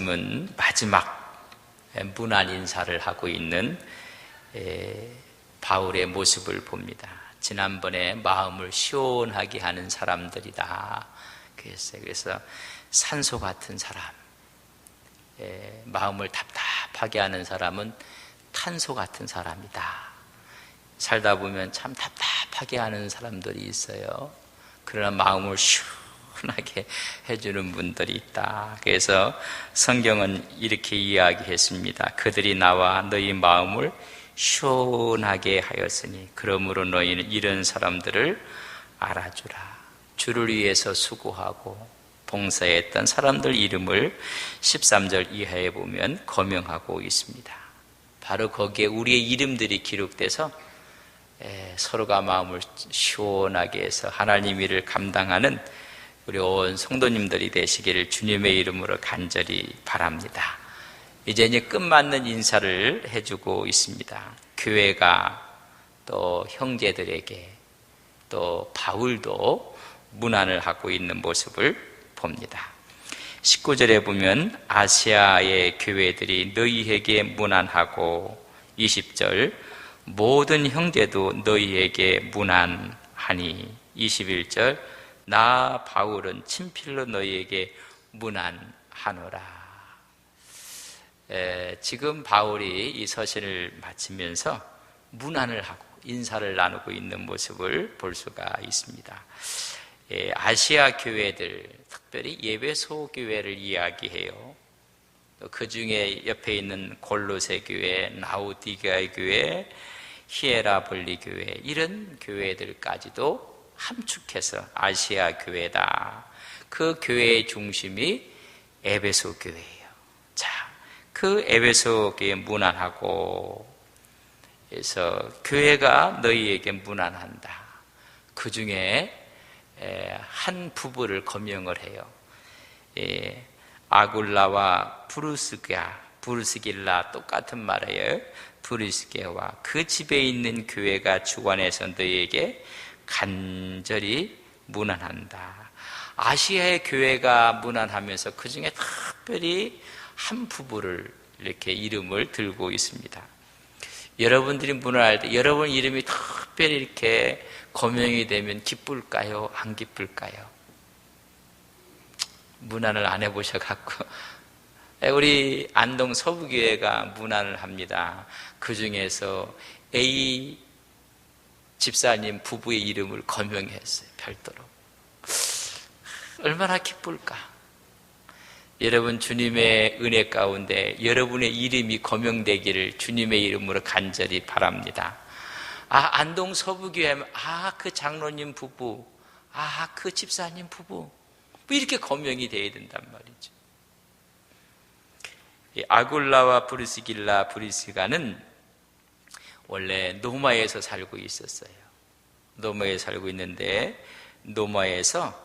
말씀은 마지막 문안 인사를 하고 있는 바울의 모습을 봅니다. 지난번에 마음을 시원하게 하는 사람들이다 그랬어요. 그래서 산소 같은 사람, 마음을 답답하게 하는 사람은 탄소 같은 사람이다. 살다 보면 참 답답하게 하는 사람들이 있어요. 그러나 마음을 시원하게 해주는 분들이 있다. 그래서 성경은 이렇게 이야기했습니다. 그들이 나와 너희 마음을 시원하게 하였으니 그러므로 너희는 이런 사람들을 알아주라. 주를 위해서 수고하고 봉사했던 사람들 이름을 13절 이하에 보면 거명하고 있습니다. 바로 거기에 우리의 이름들이 기록돼서 서로가 마음을 시원하게 해서 하나님 일을 감당하는 우리 온 성도님들이 되시기를 주님의 이름으로 간절히 바랍니다. 이제 끝맞는 인사를 해주고 있습니다. 교회가 또 형제들에게 또 바울도 문안을 하고 있는 모습을 봅니다. 19절에 보면 아시아의 교회들이 너희에게 문안하고 20절 모든 형제도 너희에게 문안하니 21절 나 바울은 친필로 너희에게 문안하노라. 지금 바울이 이 서신을 마치면서 문안을 하고 인사를 나누고 있는 모습을 볼 수가 있습니다. 아시아 교회들, 특별히 에베소 교회를 이야기해요. 그 중에 옆에 있는 골로새 교회, 라우디게아 교회, 히에라볼리 교회, 이런 교회들까지도 함축해서 아시아 교회다. 그 교회의 중심이 에베소 교회예요. 자, 그 에베소 교회 문안하고 그래서 교회가 너희에게 문안한다. 그 중에 한 부부를 거명을 해요. 아굴라와 부르스길라 똑같은 말이에요. 부르스게와 그 집에 있는 교회가 주관해서 너희에게 간절히 문안한다. 아시아의 교회가 문안하면서 그 중에 특별히 한 부부를 이렇게 이름을 들고 있습니다. 여러분들이 문안할 때 여러분 이름이 특별히 이렇게 거명이 되면 기쁠까요? 안 기쁠까요? 문안을 안 해보셔갖고 우리 안동 서부교회가 문안을 합니다. 그 중에서 A 집사님 부부의 이름을 거명했어요. 별도로. 얼마나 기쁠까? 여러분 주님의 은혜 가운데 여러분의 이름이 거명되기를 주님의 이름으로 간절히 바랍니다. 안동 서부교회 하면 그 장로님 부부, 그 집사님 부부 뭐 이렇게 거명이 돼야 된단 말이죠. 아굴라와 브리스가는 원래 노마에서 살고 있었어요. 노마에 살고 있는데 노마에서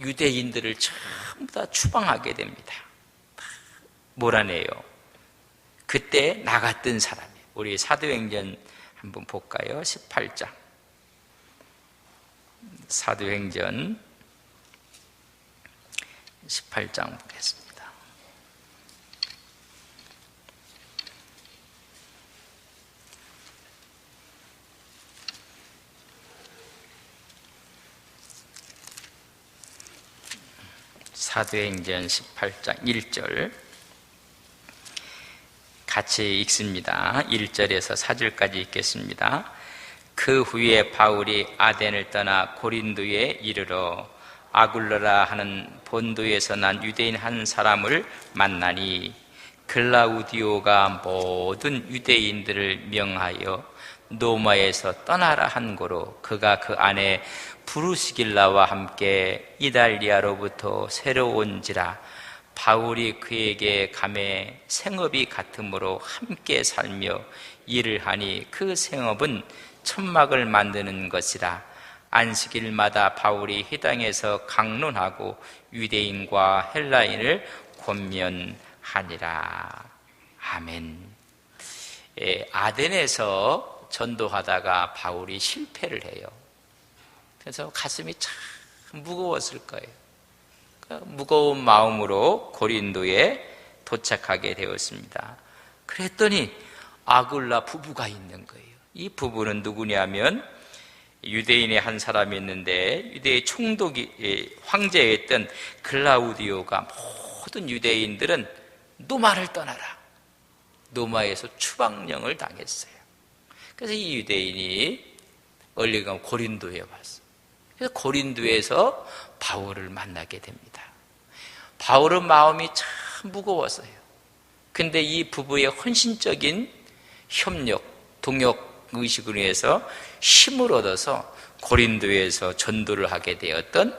유대인들을 전부 다 추방하게 됩니다. 몰아내요. 그때 나갔던 사람이에요. 우리 사도행전 한번 볼까요? 18장. 사도행전 18장 보겠습니다. 사도행전 18장 1절 같이 읽습니다. 1절에서 4절까지 읽겠습니다. 그 후에 바울이 아덴을 떠나 고린도에 이르러 아굴러라 하는 본도에서 난 유대인 한 사람을 만나니 글라우디오가 모든 유대인들을 명하여 노마에서 떠나라 한 고로 그가 그 안에 부르시길라와 함께 이달리아로부터 새로 온지라 바울이 그에게 감에 생업이 같으므로 함께 살며 일을 하니 그 생업은 천막을 만드는 것이라. 안식일마다 바울이 회당에서 강론하고 유대인과 헬라인을 권면하니라. 아멘. 아덴에서 전도하다가 바울이 실패를 해요. 그래서 가슴이 참 무거웠을 거예요. 무거운 마음으로 고린도에 도착하게 되었습니다. 그랬더니 아굴라 부부가 있는 거예요. 이 부부는 누구냐면 유대인의 한 사람이 있는데 유대의 총독이 황제였던 글라우디오가 모든 유대인들은 노마를 떠나라, 노마에서 추방령을 당했어요. 그래서 이 유대인이 얼리가 고린도에 왔어요. 그래서 고린도에서 바울을 만나게 됩니다. 바울은 마음이 참 무거웠어요. 근데 이 부부의 헌신적인 협력, 동역 의식으로 해서 힘을 얻어서 고린도에서 전도를 하게 되었던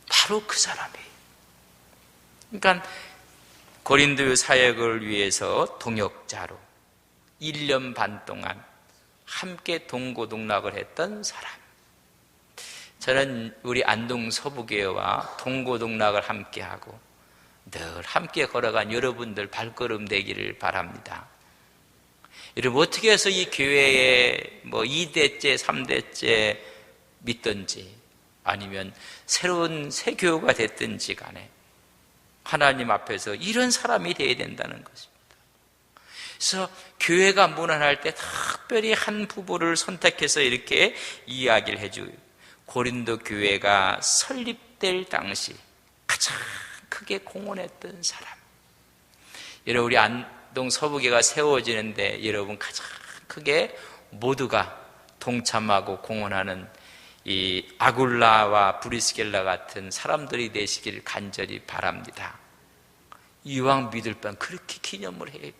바로 그 사람이에요. 그러니까 고린도 사역을 위해서 동역자로 1년 반 동안 함께 동고동락을 했던 사람. 저는 우리 안동 서부교회와 동고동락을 함께하고 늘 함께 걸어간 여러분들 발걸음 되기를 바랍니다. 여러분 어떻게 해서 이 교회에 2대째, 3대째 믿든지 아니면 새로운 새 교회가 됐든지 간에 하나님 앞에서 이런 사람이 되어야 된다는 것입니다. 그래서 교회가 무난할 때 특별히 한 부부를 선택해서 이렇게 이야기를 해줘요. 고린도 교회가 설립될 당시 가장 크게 공헌했던 사람. 여러분 우리 안동 서부교회가 세워지는데 여러분 가장 크게 모두가 동참하고 공헌하는 이 아굴라와 브리스길라 같은 사람들이 되시기를 간절히 바랍니다. 이왕 믿을 뻔 그렇게 기념을 해야 돼.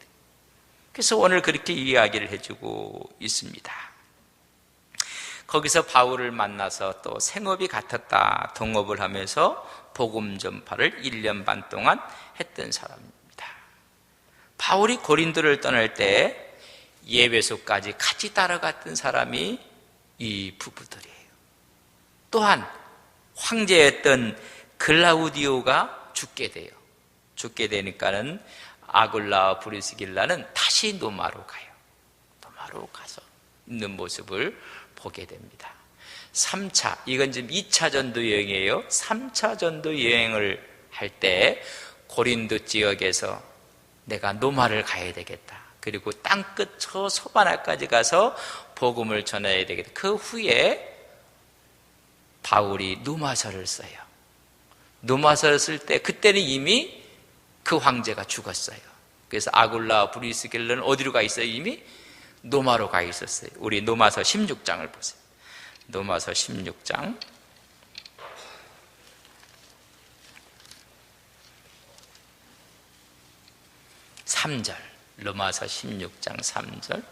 그래서 오늘 그렇게 이야기를 해주고 있습니다. 거기서 바울을 만나서 또 생업이 같았다 동업을 하면서 복음 전파를 1년 반 동안 했던 사람입니다. 바울이 고린도를 떠날 때 예배소까지 같이 따라갔던 사람이 이 부부들이에요. 또한 황제였던 글라우디오가 죽게 돼요. 죽게 되니까는 아굴라와 브리스길라는 다시 노마로 가요. 노마로 가서 있는 모습을 보게 됩니다. 3차, 이건 지금 2차 전도 여행이에요. 3차 전도 여행을 할 때 고린도 지역에서 내가 노마를 가야 되겠다. 그리고 땅끝 저 소바나까지 가서 복음을 전해야 되겠다. 그 후에 바울이 노마서를 써요. 노마서를 쓸 때 그때는 이미 그 황제가 죽었어요. 그래서 아굴라 브리스길라는 어디로 가 있어요? 이미 노마로 가 있었어요. 우리 노마서 16장을 보세요. 노마서 16장 3절, 로마서 16장 3절.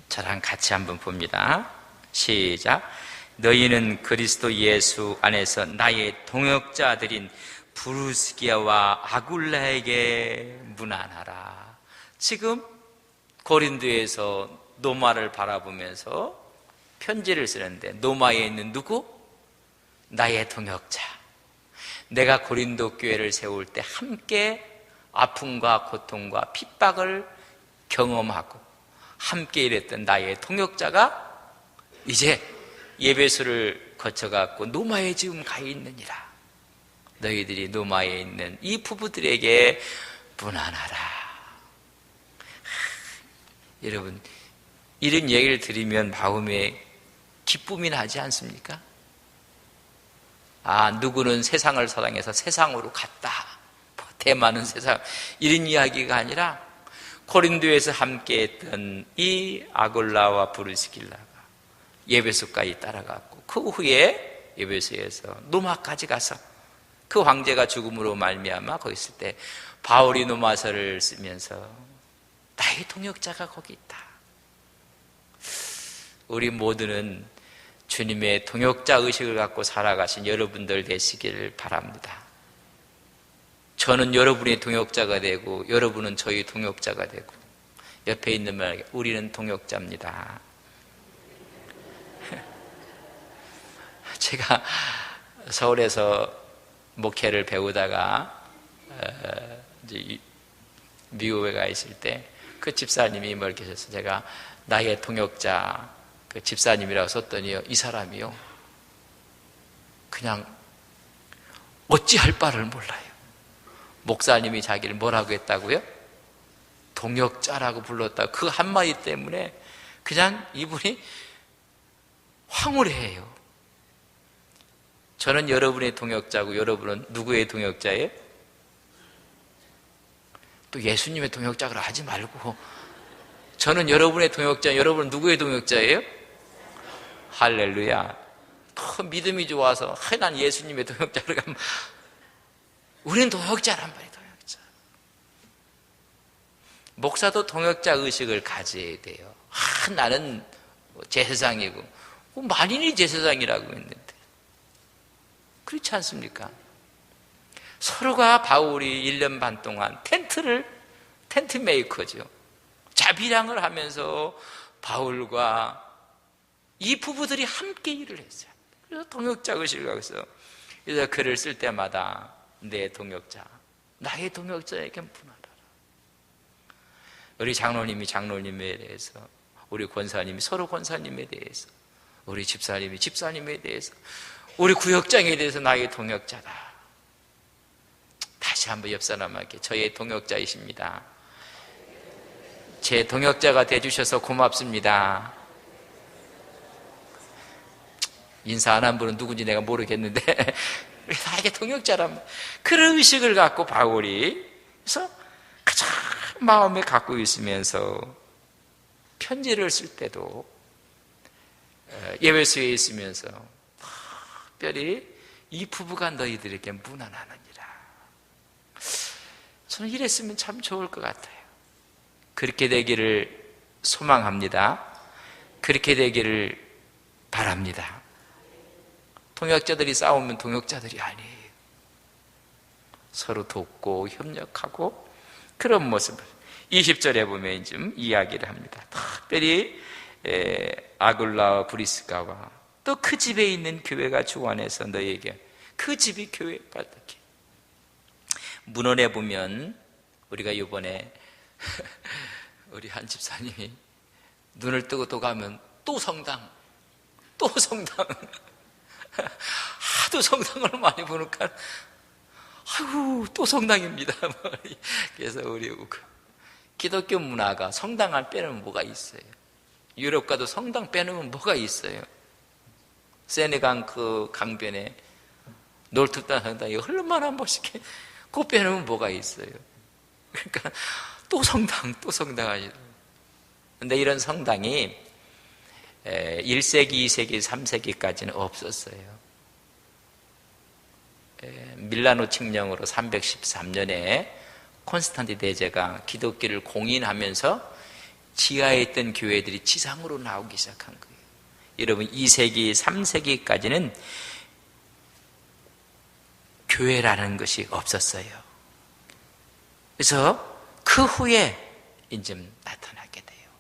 저랑 같이 한번 봅니다. 시작. 너희는 그리스도 예수 안에서 나의 동역자들인 브루스기아와 아굴라에게 문안하라. 지금 고린도에서 노마를 바라보면서 편지를 쓰는데 노마에 있는 누구? 나의 동역자. 내가 고린도 교회를 세울 때 함께 아픔과 고통과 핍박을 경험하고 함께 일했던 나의 동역자가 이제 예배소를 거쳐갖고 노마에 지금 가 있느니라. 너희들이 노마에 있는 이 부부들에게 문안하라. 여러분 이런 얘기를 들으면 마음에 기쁨이 나지 않습니까? 아, 누구는 세상을 사랑해서 세상으로 갔다. 대만은 세상. 이런 이야기가 아니라 고린도에서 함께했던 이 아굴라와 브리스길라가 예배소까지 따라갔고 그 후에 예배소에서 노마까지 가서 그 황제가 죽음으로 말미암아 거기 있을 때 바울이 노마서를 쓰면서 나의 동역자가 거기 있다. 우리 모두는 주님의 동역자 의식을 갖고 살아가신 여러분들 되시기를 바랍니다. 저는 여러분의 동역자가 되고 여러분은 저희 동역자가 되고 옆에 있는 분에게 우리는 동역자입니다. 제가 서울에서 목회를 배우다가 이제 미국에 가 있을 때 그 집사님이 뭘 계셔서 제가 나의 동역자 그 집사님이라고 썼더니요, 이 사람이요 그냥 어찌할 바를 몰라요. 목사님이 자기를 뭐라고 했다고요? 동역자라고 불렀다고. 그 한마디 때문에 그냥 이분이 황홀해요. 저는 여러분의 동역자고 여러분은 누구의 동역자예요? 또 예수님의 동역자라 하지 말고, 저는 여러분의 동역자, 여러분은 누구의 동역자예요? 할렐루야. 더 믿음이 좋아서 난 예수님의 동역자로 가면, 우리는 동역자란 말이에요. 동역자. 목사도 동역자 의식을 가져야 돼요. 나는 제사장이고 만인이 제사장이라고 했는데 그렇지 않습니까? 서로가 바울이 1년 반 동안 텐트 메이커죠. 자비량을 하면서 바울과 이 부부들이 함께 일을 했어요. 그래서 동역자 의식을 가서, 그래서 글을 쓸 때마다 내 동역자, 나의 동역자에게 분하라. 우리 장로님이 장로님에 대해서, 우리 권사님이 서로 권사님에 대해서, 우리 집사님이 집사님에 대해서, 우리 구역장에 대해서 나의 동역자다. 다시 한번 옆 사람에게 저의 동역자이십니다. 제 동역자가 되어주셔서 고맙습니다. 인사 안 한 분은 누군지 내가 모르겠는데 나에게 동역자란, 그런 의식을 갖고 바울이 그래서 가장 마음에 갖고 있으면서 편지를 쓸 때도 예배소에 있으면서 특별히 이 부부가 너희들에게 무난하느니라. 저는 이랬으면 참 좋을 것 같아요. 그렇게 되기를 소망합니다. 그렇게 되기를 바랍니다. 동역자들이 싸우면 동역자들이 아니에요. 서로 돕고 협력하고 그런 모습을 20절에 보면 좀 이야기를 합니다. 특별히 아굴라와 브리스가와 또 그 집에 있는 교회가 주관해서 너희에게, 그 집이 교회 바닥에. 문헌에 보면 우리가 이번에 우리 한 집사님이 눈을 뜨고 또 가면 또 성당 하도 성당을 많이 보니까 아이고 또 성당입니다. 그래서 우리 기독교 문화가 성당 안 빼놓으면 뭐가 있어요? 유럽 가도 성당 빼놓으면 뭐가 있어요? 세네강 그 강변에 놀투단 성당이 얼마나 멋있게, 그거 빼놓으면 뭐가 있어요? 그러니까 또 성당 하시죠. 근데 이런 성당이 1세기, 2세기, 3세기까지는 없었어요. 밀라노 칙령으로 313년에 콘스탄티 대제가 기독교를 공인하면서 지하에 있던 교회들이 지상으로 나오기 시작한 거예요. 여러분 2세기, 3세기까지는 교회라는 것이 없었어요. 그래서 그 후에 이제 나타나게 돼요.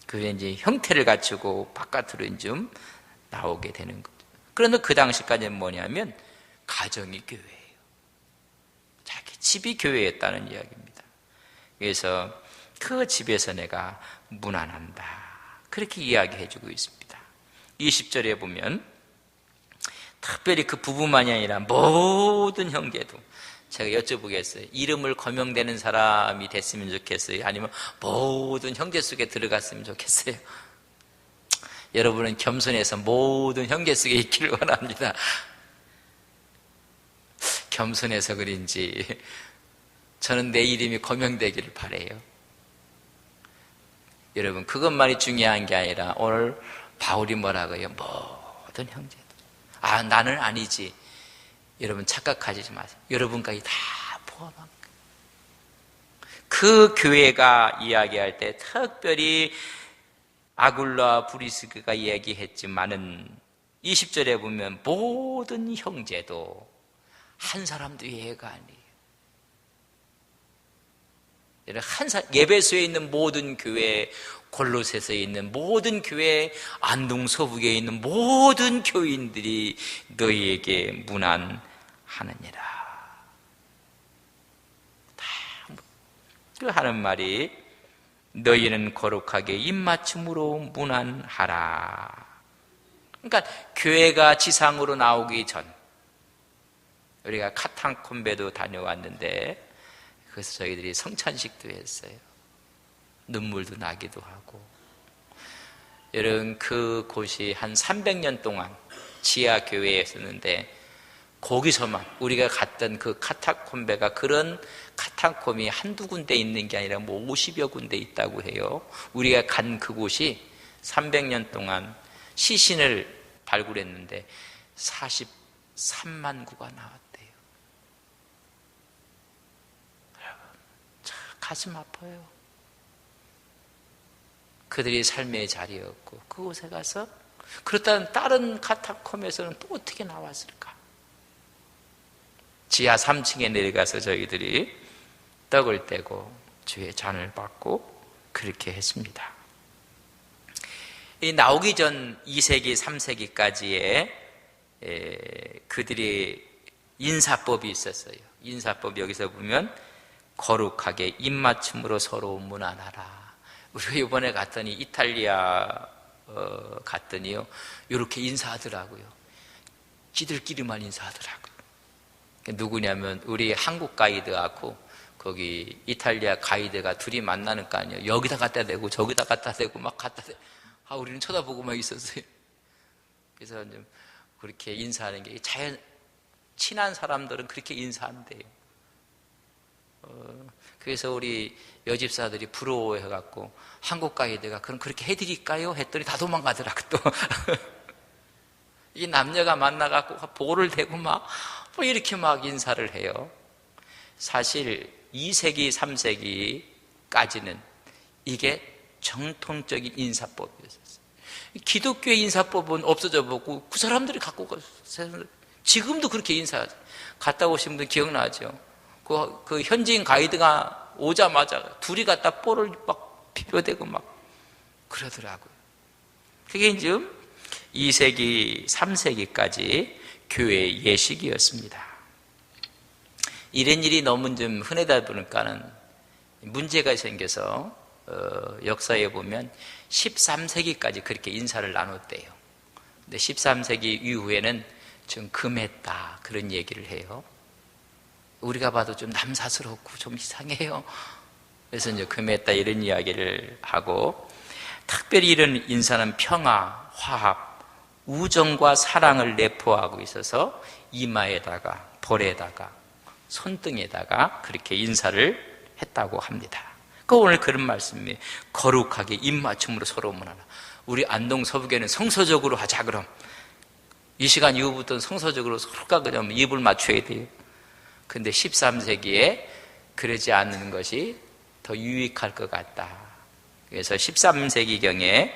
그게 이제 형태를 갖추고 바깥으로 좀 나오게 되는 거죠. 그런데 그 당시까지는 뭐냐면 가정이 교회예요. 자기 집이 교회였다는 이야기입니다. 그래서 그 집에서 내가 무난한다, 그렇게 이야기해주고 있습니다. 20절에 보면 특별히 그 부부만이 아니라 모든 형제도, 제가 여쭤보겠어요. 이름을 거명되는 사람이 됐으면 좋겠어요? 아니면 모든 형제 속에 들어갔으면 좋겠어요? 여러분은 겸손해서 모든 형제 속에 있기를 원합니다. 겸손해서 그런지 저는 내 이름이 거명되기를 바라요. 여러분 그것만이 중요한 게 아니라 오늘 바울이 뭐라고요? 모든 형제들. 나는 아니지. 여러분 착각하지 마세요. 여러분까지 다 포함한 거예요. 그 교회가 이야기할 때 특별히 아굴라와 브리스가가 이야기했지만은 20절에 보면 모든 형제도 한 사람도 예외가 아니에요. 예배소에 있는 모든 교회, 골로새서에 있는 모든 교회, 안동서북에 있는 모든 교인들이 너희에게 문안하느니라. 그 하는 말이 너희는 거룩하게 입맞춤으로 문안하라. 그러니까 교회가 지상으로 나오기 전 우리가 카탄콤베도 다녀왔는데 그래서 저희들이 성찬식도 했어요. 눈물도 나기도 하고. 여러분 그 곳이 한 300년 동안 지하 교회였었는데 거기서만 우리가 갔던 그 카타콤베가 그런 카타콤이 한두 군데 있는 게 아니라 뭐 50여 군데 있다고 해요. 우리가 간 그곳이 300년 동안 시신을 발굴했는데 43만 구가 나왔대요. 여러분 참 가슴 아파요. 그들이 삶의 자리였고 그곳에 가서 그렇다면 다른 카타콤에서는 또 어떻게 나왔을까? 지하 3층에 내려가서 저희들이 떡을 떼고 주의 잔을 받고 그렇게 했습니다. 이 나오기 전 2세기, 3세기까지의 그들이 인사법이 있었어요. 인사법 여기서 보면 거룩하게 입맞춤으로 서로 문안하라. 우리가 이번에 갔더니 이탈리아 갔더니요 이렇게 인사하더라고요. 지들끼리만 인사하더라고요. 누구냐면 우리 한국 가이드하고 거기 이탈리아 가이드가 둘이 만나는 거 아니에요. 여기다 갖다 대고 저기다 갖다 대고 막 갖다 대. 우리는 쳐다보고만 있었어요. 그래서 좀 그렇게 인사하는 게 친한 사람들은 그렇게 인사한대요. 그래서 우리 여집사들이 부러워해갖고 한국 가이드가 그럼 그렇게 해드릴까요? 했더니 다 도망가더라고 또. 이 남녀가 만나갖고 볼을 대고 막 이렇게 막 인사를 해요. 사실 2세기, 3세기까지는 이게 정통적인 인사법이었어요. 기독교의 인사법은 없어져 보고 그 사람들이 갖고 갔어요. 지금도 그렇게 인사하죠. 갔다 오신 분 기억나죠? 그 현지인 가이드가 오자마자 둘이 갖다 볼을 막 비벼대고 막 그러더라고요. 그게 이제 2세기, 3세기까지 교회의 예식이었습니다. 이런 일이 너무 좀 흔하다 보니까는 문제가 생겨서 역사에 보면 13세기까지 그렇게 인사를 나눴대요. 근데 13세기 이후에는 좀 금했다 그런 얘기를 해요. 우리가 봐도 좀 남사스럽고 좀 이상해요. 그래서 이제 금했다 이런 이야기를 하고 특별히 이런 인사는 평화, 화합, 우정과 사랑을 내포하고 있어서 이마에다가 볼에다가 손등에다가 그렇게 인사를 했다고 합니다. 오늘 그런 말씀이에요. 거룩하게 입맞춤으로 서로 문하라. 우리 안동 서북에는 성서적으로 하자 그럼. 이 시간 이후부터는 성서적으로 서로가 그냥 입을 맞춰야 돼요. 근데 13세기에 그러지 않는 것이 더 유익할 것 같다. 그래서 13세기경에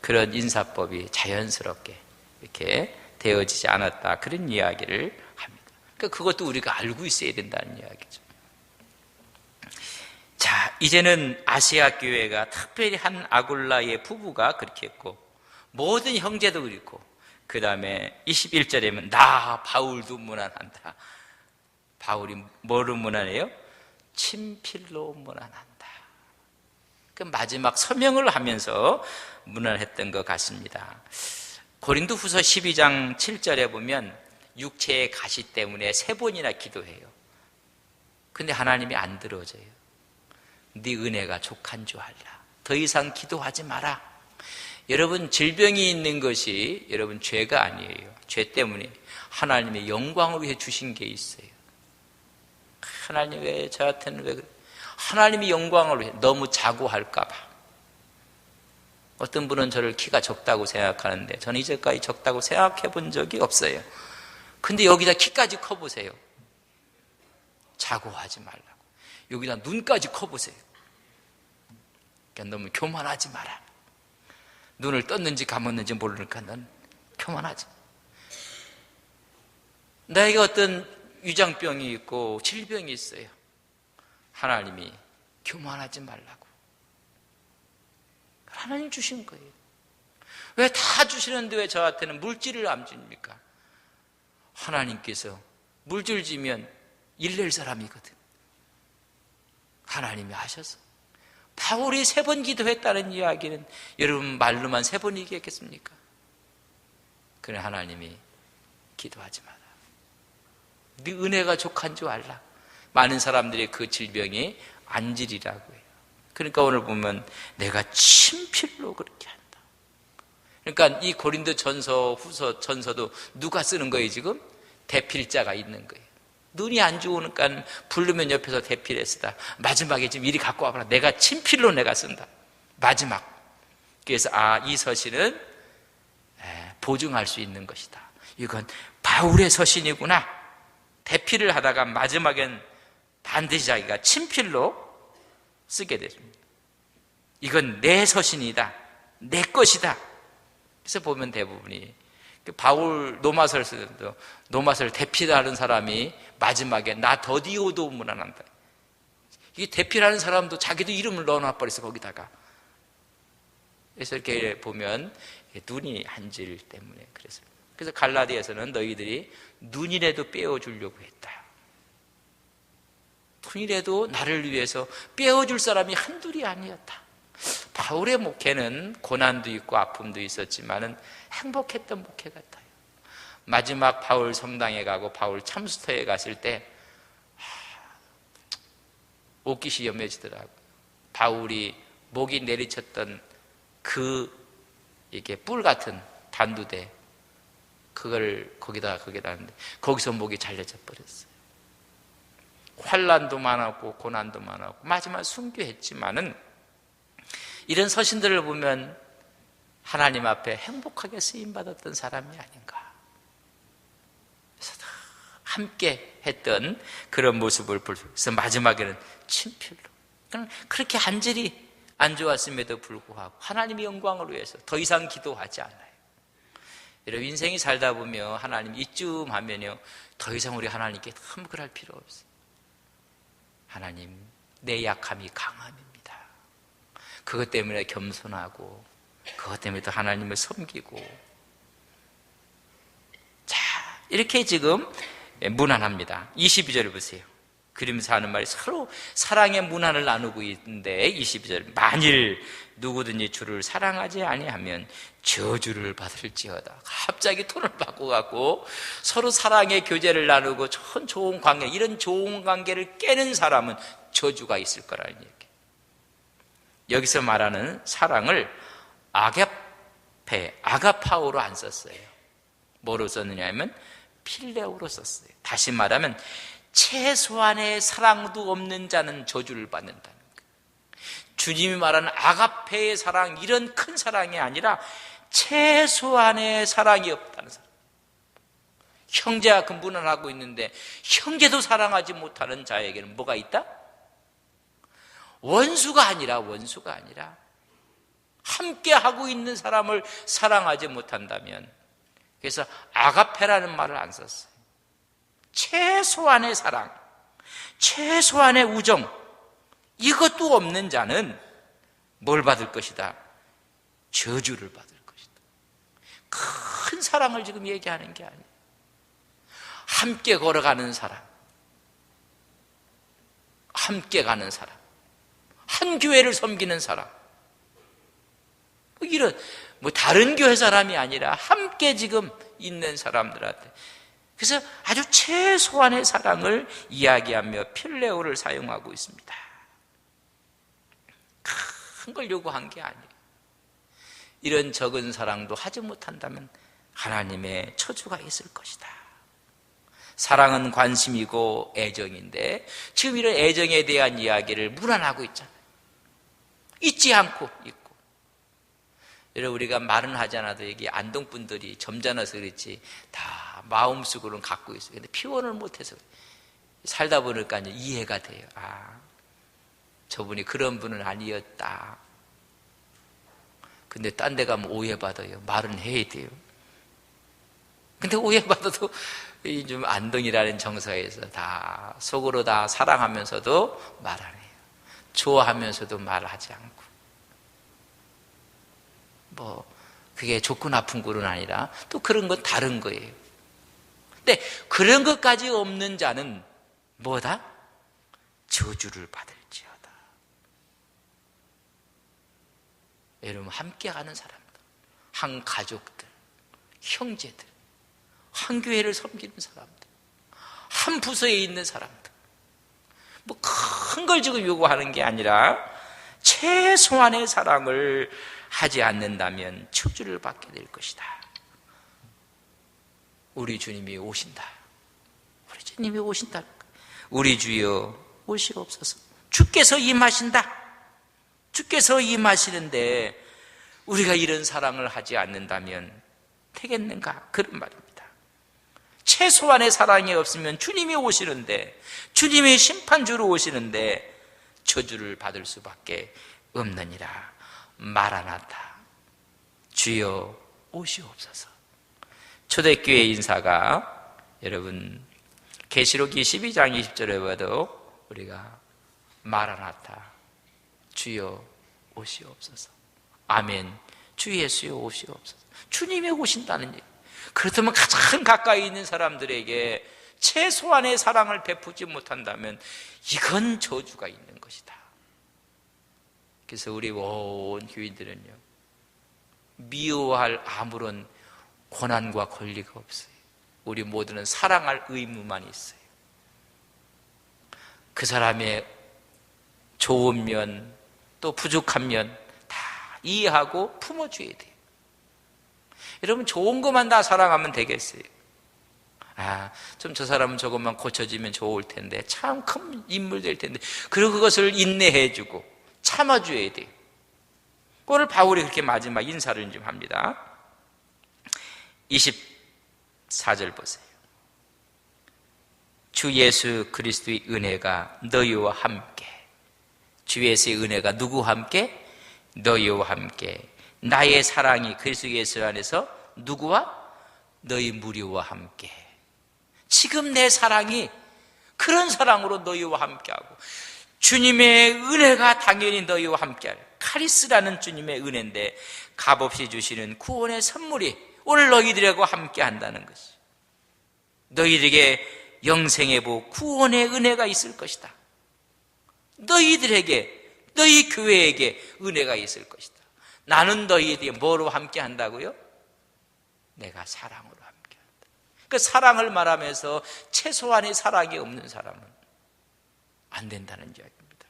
그런 인사법이 자연스럽게 이렇게 되어지지 않았다. 그런 이야기를 합니다. 그러니까 그것도 우리가 알고 있어야 된다는 이야기죠. 자, 이제는 아시아 교회가 특별히 한 아굴라의 부부가 그렇게 했고 모든 형제도 그렇고 그 다음에 21절에는 나 바울도 문안한다. 바울이 뭐로 문안해요? 친필로 문안한다. 그 마지막 서명을 하면서 문안했던 것 같습니다. 고린도후서 12장 7절에 보면 육체의 가시 때문에 3번이나 기도해요. 근데 하나님이 안 들어줘요. 네 은혜가 족한 줄 알라. 더 이상 기도하지 마라. 여러분 질병이 있는 것이 여러분 죄가 아니에요. 죄 때문에 하나님의 영광을 위해 주신 게 있어요. 하나님 왜 저한테는 왜 그래? 하나님이 영광을 위해 너무 자고할까 봐. 어떤 분은 저를 키가 적다고 생각하는데 저는 이제까지 적다고 생각해 본 적이 없어요. 근데 여기다 키까지 커보세요. 자고하지 말라고. 여기다 눈까지 커보세요. 그러니까 너무 교만하지 마라. 눈을 떴는지 감았는지 모르니까 넌 교만하지. 나에게 어떤 위장병이 있고 질병이 있어요. 하나님이 교만하지 말라고. 하나님 주신 거예요. 왜 다 주시는데 왜 저한테는 물질을 안 줍니까? 하나님께서 물질 주면 일낼 사람이거든. 하나님이 하셔서. 바울이 3번 기도했다는 이야기는 여러분 말로만 3번 얘기했겠습니까? 그래 하나님이 기도하지 마라. 네 은혜가 족한 줄 알라. 많은 사람들이 그 질병이 안질이라고 해요. 그러니까 오늘 보면 내가 친필로 그렇게 한다. 그러니까 이 고린도 전서, 후서, 전서도 누가 쓰는 거예요 지금? 대필자가 있는 거예요. 눈이 안 좋으니까 부르면 옆에서 대필해 쓰다. 마지막에 지금 이리 갖고 와봐라. 내가 친필로 내가 쓴다. 마지막. 그래서 이 서신은 보증할 수 있는 것이다. 이건 바울의 서신이구나. 대필을 하다가 마지막엔 반드시 자기가 친필로 쓰게 됩니다. 이건 내 서신이다. 내 것이다. 그래서 보면 대부분이 바울 노마서를 쓰는데 노마서를 대필하는 사람이 마지막에 나 더디오도 문안한다. 이게 대필하는 사람도 자기도 이름을 넣어놔 버렸어 거기다가. 그래서 이렇게 보면 눈이 한질 때문에 그래서 갈라디아에서는 너희들이 눈이라도 빼어주려고 했다. 눈이라도 나를 위해서 빼어줄 사람이 한둘이 아니었다. 바울의 목회는 고난도 있고 아픔도 있었지만은 행복했던 목회 같아요. 마지막 바울 성당에 가고 바울 참수터에 갔을 때 옷깃이 염려지더라고요. 바울이 목이 내리쳤던 이게 뿔 같은 단두대 그걸 거기다 하는데 거기서 목이 잘려져 버렸어요. 환난도 많았고 고난도 많았고 마지막 순교했지만은 이런 서신들을 보면 하나님 앞에 행복하게 쓰임받았던 사람이 아닌가. 그래서 함께 했던 그런 모습을 볼 수 있어서 마지막에는 친필로. 그렇게 한질이 안 좋았음에도 불구하고 하나님의 영광을 위해서 더 이상 기도하지 않아요. 여러분 인생이 살다 보면 하나님 이쯤 하면요 더 이상 우리 하나님께 흠글할 필요 없어요. 하나님 내 약함이 강함입니다. 그것 때문에 겸손하고 그것 때문에 또 하나님을 섬기고 자 이렇게 지금 문안합니다. 22절을 보세요. 그러면서 하는 말이 서로 사랑의 문안을 나누고 있는데 22절 만일 누구든지 주를 사랑하지 아니하면 저주를 받을지어다. 갑자기 톤을 바꿔갖고 서로 사랑의 교제를 나누고 좋은 관계 이런 좋은 관계를 깨는 사람은 저주가 있을 거라는 얘기. 여기서 말하는 사랑을 아가파오로 안 썼어요. 뭐로 썼느냐 하면 필레오로 썼어요. 다시 말하면 최소한의 사랑도 없는 자는 저주를 받는다는 거예요. 주님이 말하는 아가페의 사랑 이런 큰 사랑이 아니라 최소한의 사랑이 없다는 사람. 형제와 근분을 하고 있는데 형제도 사랑하지 못하는 자에게는 뭐가 있다? 원수가 아니라 함께 하고 있는 사람을 사랑하지 못한다면 그래서 아가페라는 말을 안 썼어요. 최소한의 사랑, 최소한의 우정 이것도 없는 자는 뭘 받을 것이다? 저주를 받을 것이다. 큰 사랑을 지금 얘기하는 게 아니에요. 함께 걸어가는 사람, 함께 가는 사람, 한 교회를 섬기는 사람, 이런 다른 교회 사람이 아니라 함께 지금 있는 사람들한테 그래서 아주 최소한의 사랑을 이야기하며 필레오를 사용하고 있습니다. 큰 걸 요구한 게 아니에요. 이런 적은 사랑도 하지 못한다면 하나님의 처주가 있을 것이다. 사랑은 관심이고 애정인데 지금 이런 애정에 대한 이야기를 무난하고 있잖아요. 잊지 않고 있고. 여러분 우리가 말은 하지 않아도 여기 안동분들이 점잖아서 그렇지 다 마음속으로는 갖고 있어요. 근데 표현을 못해서 살다 보니까 이제 이해가 돼요. 저분이 그런 분은 아니었다. 근데 딴 데 가면 오해받아요. 말은 해야 돼요. 근데 오해받아도 좀 안동이라는 정서에서 다 속으로 다 사랑하면서도 말 안 해요. 좋아하면서도 말하지 않고. 그게 좋고 나쁜 꼴은 아니라 또 그런 건 다른 거예요. 근데 그런 것까지 없는 자는 뭐다? 저주를 받을지어다. 여러분 함께 가는 사람들, 한 가족들, 형제들, 한 교회를 섬기는 사람들, 한 부서에 있는 사람들, 뭐 큰 걸 지금 요구하는 게 아니라 최소한의 사랑을 하지 않는다면 축주를 받게 될 것이다. 우리 주님이 오신다. 우리 주님이 오신다. 우리 주여 오시옵소서. 주께서 임하신다. 주께서 임하시는데 우리가 이런 사랑을 하지 않는다면 되겠는가? 그런 말입니다. 최소한의 사랑이 없으면 주님이 오시는데, 주님이 심판주로 오시는데 저주를 받을 수밖에 없느니라. 마라나타, 주여 오시옵소서. 초대교회 인사가 여러분 계시록 22장 20절에 봐도 우리가 마라나타, 주여 오시옵소서. 아멘, 주 예수여 오시옵소서. 주님이 오신다는 얘기. 그렇다면 가장 가까이 있는 사람들에게 최소한의 사랑을 베푸지 못한다면 이건 저주가 있는 것이다. 그래서 우리 온 교인들은요, 미워할 아무런 권한과 권리가 없어요. 우리 모두는 사랑할 의무만 있어요. 그 사람의 좋은 면, 또 부족한 면 다 이해하고 품어줘야 돼요. 여러분, 좋은 것만 다 사랑하면 되겠어요? 좀 저 사람은 조금만 고쳐지면 좋을 텐데, 참 큰 인물 될 텐데, 그리고 그것을 인내해주고 참아줘야 돼요. 오늘 바울이 그렇게 마지막 인사를 좀 합니다. 24절 보세요. 주 예수 그리스도의 은혜가 너희와 함께, 주 예수의 은혜가 누구와 함께? 너희와 함께. 나의 사랑이 그리스도 예수 안에서 누구와? 너희 무리와 함께. 지금 내 사랑이 그런 사랑으로 너희와 함께하고, 주님의 은혜가 당연히 너희와 함께할, 카리스라는 주님의 은혜인데 값없이 주시는 구원의 선물이 오늘 너희들하고 함께한다는 것이, 너희들에게 영생의 복, 구원의 은혜가 있을 것이다. 너희들에게, 너희 교회에게 은혜가 있을 것이다. 나는 너희에게 뭐로 함께한다고요? 내가 사랑으로 함께한다. 그 사랑을 말하면서 최소한의 사랑이 없는 사람은 안 된다는 이야기입니다.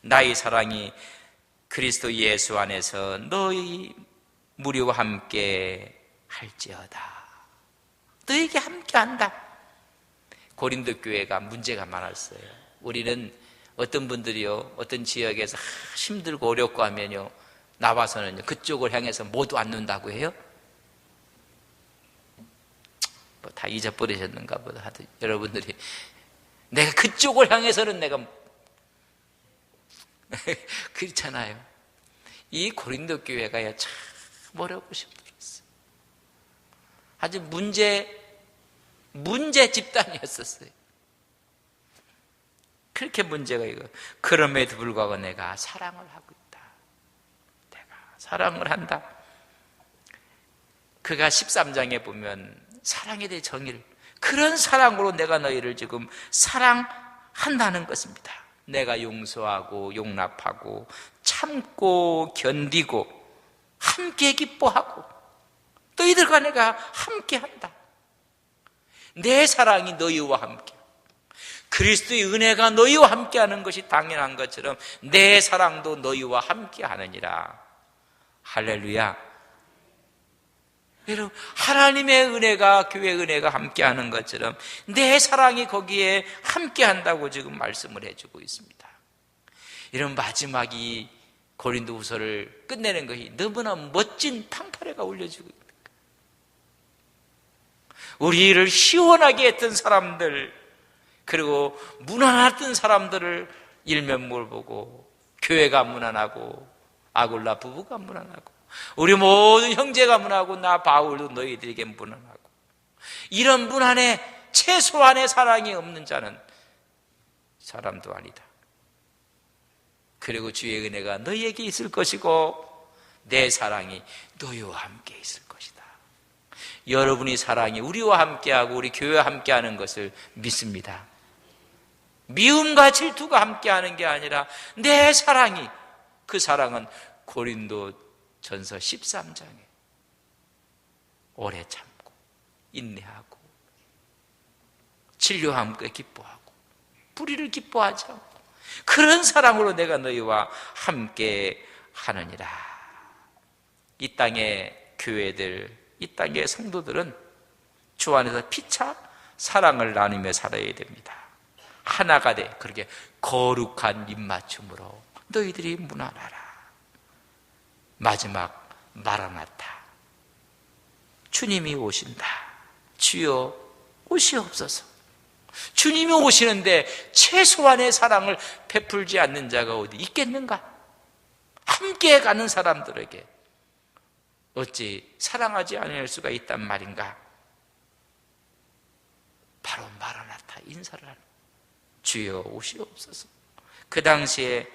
나의 사랑이 그리스도 예수 안에서 너희 무리와 함께 할지어다. 너희에게 함께한다. 고린도 교회가 문제가 많았어요. 우리는 어떤 분들이요, 어떤 지역에서 힘들고 어렵고 하면요, 나와서는 그쪽을 향해서 못 앉는다고 해요. 뭐 다 잊어버리셨는가 보다. 하여튼 여러분들이 내가 그쪽을 향해서는 내가 그렇잖아요. 이 고린도 교회가 참 어렵고 힘들었어요. 아주 문제 집단이었었어요. 그렇게 문제가 이거. 그럼에도 불구하고 내가 사랑을 하고 있다. 내가 사랑을 한다. 그가 13장에 보면 사랑에 대해 정의를, 그런 사랑으로 내가 너희를 지금 사랑한다는 것입니다. 내가 용서하고 용납하고 참고 견디고 함께 기뻐하고 너희들과 내가 함께한다. 내 사랑이 너희와 함께, 그리스도의 은혜가 너희와 함께하는 것이 당연한 것처럼 내 사랑도 너희와 함께하느니라. 할렐루야. 여러분, 하나님의 은혜가, 교회의 은혜가 함께하는 것처럼 내 사랑이 거기에 함께한다고 지금 말씀을 해주고 있습니다. 이런 마지막이 고린도후서를 끝내는 것이 너무나 멋진 팡파레가 올려지고 있는 거예요. 우리를 시원하게 했던 사람들, 그리고 무난했던 사람들을 일면물 보고, 교회가 무난하고 아굴라 부부가 무난하고 우리 모든 형제가 무난하고 나 바울도 너희들에게 무난하고, 이런 무난에 최소한의 사랑이 없는 자는 사람도 아니다. 그리고 주의 은혜가 너희에게 있을 것이고 내 사랑이 너희와 함께 있을 것이다. 여러분의 사랑이 우리와 함께하고 우리 교회와 함께하는 것을 믿습니다. 미움과 질투가 함께하는 게 아니라 내 사랑이, 그 사랑은 고린도 전서 13장에 오래 참고 인내하고 진료와 함께 기뻐하고 불의를 기뻐하지 않고 그런 사랑으로 내가 너희와 함께 하느니라. 이 땅의 교회들, 이 땅의 성도들은 주 안에서 피차 사랑을 나누며 살아야 됩니다. 하나가 돼 그렇게 거룩한 입맞춤으로 너희들이 문안하라. 마지막 마라나타, 주님이 오신다. 주여 오시옵소서. 주님이 오시는데 최소한의 사랑을 베풀지 않는 자가 어디 있겠는가? 함께 가는 사람들에게 어찌 사랑하지 않을 수가 있단 말인가? 바로 마라나타 인사를 하는 주여 오시옵소서. 그 당시에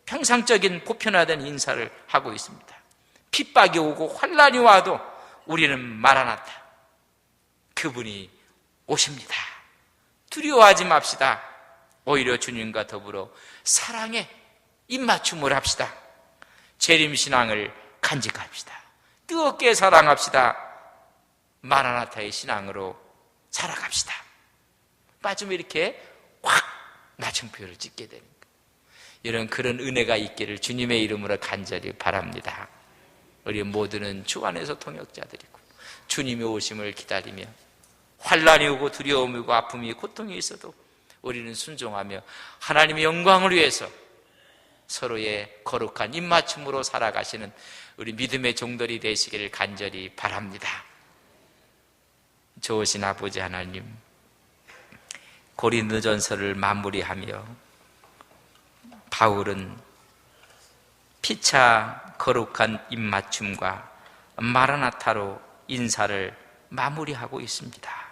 평상적인 보편화된 인사를 하고 있습니다. 핍박이 오고 환난이 와도 우리는 마라나타, 그분이 오십니다. 두려워하지 맙시다. 오히려 주님과 더불어 사랑의 입맞춤을 합시다. 재림신앙을 간직합시다. 뜨겁게 사랑합시다. 마라나타의 신앙으로 살아갑시다. 마지막에 이렇게 확 맞춤표를 찍게 되는 거예요. 이런 그런 은혜가 있기를 주님의 이름으로 간절히 바랍니다. 우리 모두는 주 안에서 통역자들이고 주님의 오심을 기다리며 환난이 오고 두려움이 오고 아픔이 고통이 있어도 우리는 순종하며 하나님의 영광을 위해서 서로의 거룩한 입맞춤으로 살아가시는 우리 믿음의 종들이 되시기를 간절히 바랍니다. 좋으신 아버지 하나님, 고린도전서를 마무리하며 바울은 피차 거룩한 입맞춤과 마라나타로 인사를 마무리하고 있습니다.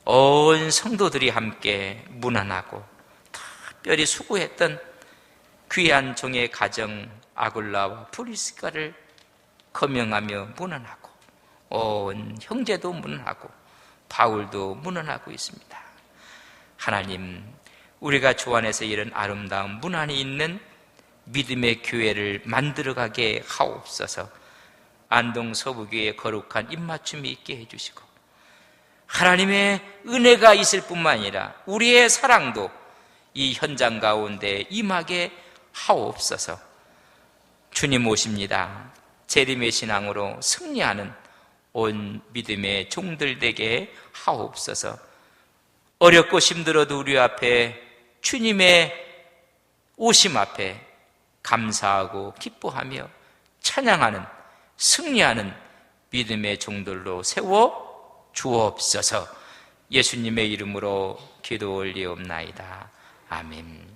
온 성도들이 함께 문안하고 특별히 수고했던 귀한 종의 가정 아굴라와 프리스가를 거명하며 문안하고 온 형제도 문안하고 바울도 문안하고 있습니다. 하나님, 우리가 주 안에서 이런 아름다운 문안이 있는 믿음의 교회를 만들어가게 하옵소서. 안동 서부교회의 거룩한 입맞춤이 있게 해주시고 하나님의 은혜가 있을 뿐만 아니라 우리의 사랑도 이 현장 가운데 임하게 하옵소서. 주님 오십니다. 재림의 신앙으로 승리하는 온 믿음의 종들 되게 하옵소서. 어렵고 힘들어도 우리 앞에 주님의 오심 앞에 감사하고 기뻐하며 찬양하는 승리하는 믿음의 종들로 세워 주옵소서. 예수님의 이름으로 기도 올리옵나이다. 아멘.